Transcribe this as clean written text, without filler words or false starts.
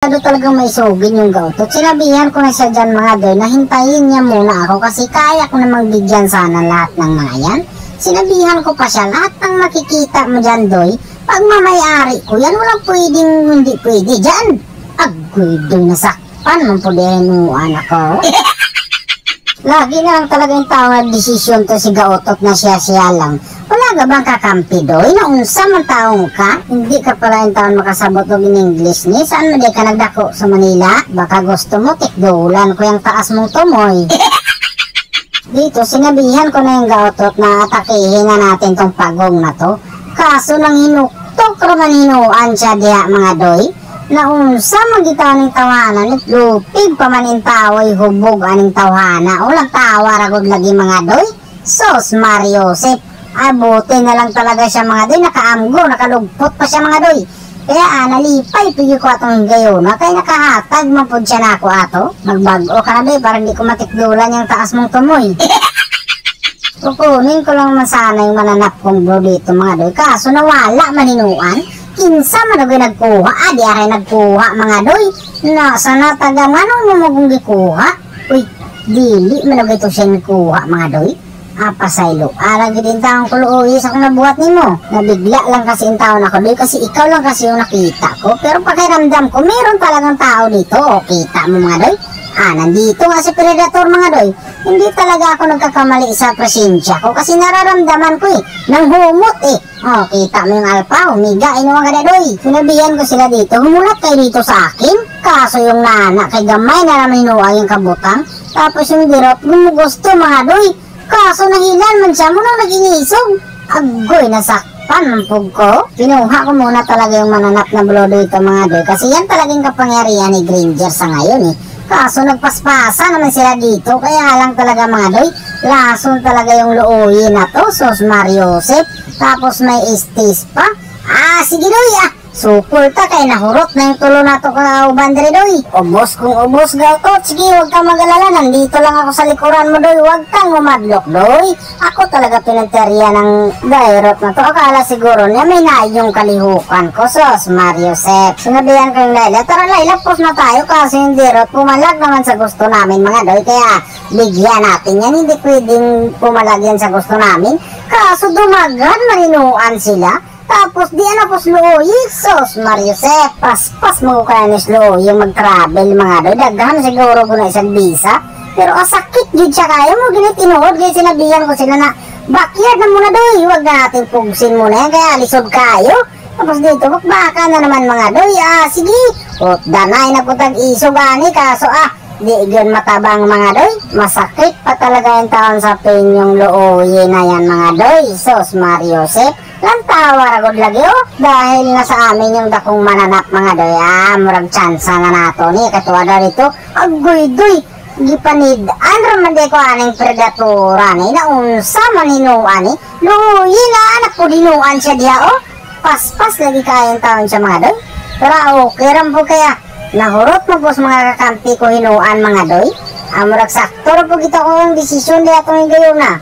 Talagang may sugin yung gautot. Sinabihan ko na siya dyan mga doy na hintayin niya muna ako kasi kaya ko namang bigyan sana lahat ng mga yan. Sinabihan ko pa siya, lahat ng makikita mo dyan doy, pag mamayari ko yan, walang pwedeng hindi pwede dyan. Agoy doy, nasakpan mo po din yung anak ko. Lagi na lang talaga yung tao na desisyon to si gautot na siya lang. Wala ka bang kakampi doy? Naunsa man taong ka? Hindi ka pala yung taon makasabot o in English ni? Saan mo di ka nagdako sa Manila? Baka gusto mo tikdulan ko yung taas mong tumoy. Dito sinabihan ko na yung gautot na atakihin na natin tong pagong na to. Kaso nang hinuktok raman hinuan siya diha mga doy. Naunsa magitaw ning tawanan at lupig pa man in tawoy hubog aning tawhana. Ulang tawa ragod lagi mga doy. Sos Mariosep. Abuti na lang talaga siya mga doy, nakaamgo, nakalugpot pa siya mga doy. Kaya nalipay pigi ko atong gayon na kaya nakahatag mapod siya na ako ato. Magbago ka na doy para hindi ko matikdulan yung taas mong tumoy. Kukunin ko lang masana yung mananap kong bro dito mga doy. Kaso nawala maninuan. Kinsa man agoy nagkuha, di aray nagkuha mga doy. Nasa na taga manong mo kong gikuha. Uy, dili man agoy ito siya nagkuha mga doy. Pasaylo. Lagi din taong kuluuyis ako nabuhat ni mo. Nabigla lang kasi yung taon ako doy kasi ikaw lang kasi yung nakita ko. Pero pakiramdam ko, meron talagang tao dito. O, kita mo mga doy. Nandito nga si Predator mga doy. Hindi talaga ako nagkakamali sa presensya ko kasi nararamdaman ko nang humot kita mo yung alpa, umiga, inuwang ka na doy. Sinabihan ko sila dito, humulat kayo dito sa akin. Kaso yung nana, kay gamay na naman hinuwa yung kabutang. Tapos yung dirot, gumugusto mga doy. Kaso nahilan man siya muna nag-inisog. Agoy, nasakpan ang pug ko. Pinuha ko muna talaga yung mananap na blodo ito mga doy. Kasi yan talagang kapangyarihan ni Granger sa ngayon Kaso nagpaspasa naman sila dito. Kaya lang talaga mga doy. Lason talaga yung luuyin na to. Sos Mariosep. Tapos may istis pa. Sige doy Suporta kay nahurot na yung tulo na to kauban diri doy. Ubos kung ubos gautot. Sige, huwag kang mag-alala. Nandito lang ako sa likuran mo doy. Huwag kang umadlok doy. Ako talaga pinagteriya ng dairot na to. Akala siguro niya may naiyong kalihukan ko. Sos Mariosep. Sinabihan ko yung Laila. Tara Laila, post na tayo kasi yung dirot pumalag naman sa gusto namin mga doy. Kaya bigyan natin yan. Hindi pwedeng pumalag yan sa gusto namin. Kaso dumagan, marinuan sila. Tapos di po slowy, sos Mariosep. Paspas mo kaya ni slowy yung mag-travel mga doy. Daghan siguro ko na isang visa. Pero sakit yun siya kaya mo ginitinuod. Kaya sinabihan ko sila na backyard na muna doy. Huwag na natin pugsin muna yan. Kaya lisod kayo. Tapos dito baka na naman mga doy. Sige. Danay na po tag-iso gani. Kaso di yun matabang mga doy. Masakit pa talaga yung taon sa pinyong looy na yan mga doy. Sos Mariosep. Lantawa ragod lagi dahil na sa amin yung dakong mananap mga doy. Murag tsansa na nato ni katuwa daw dito. Agoy doy. Gipanid. Raman de ko aning predatora ni. Naunsa maninuan luyi na anak po dinuan siya diya Paspas lagi kayang taon siya mga doy. Pero okay ram po kaya. Nahurot mo po sa mga kakampi ko hinuan mga doy. Murag sakto po kita ko yung desisyon diya itong gayon na.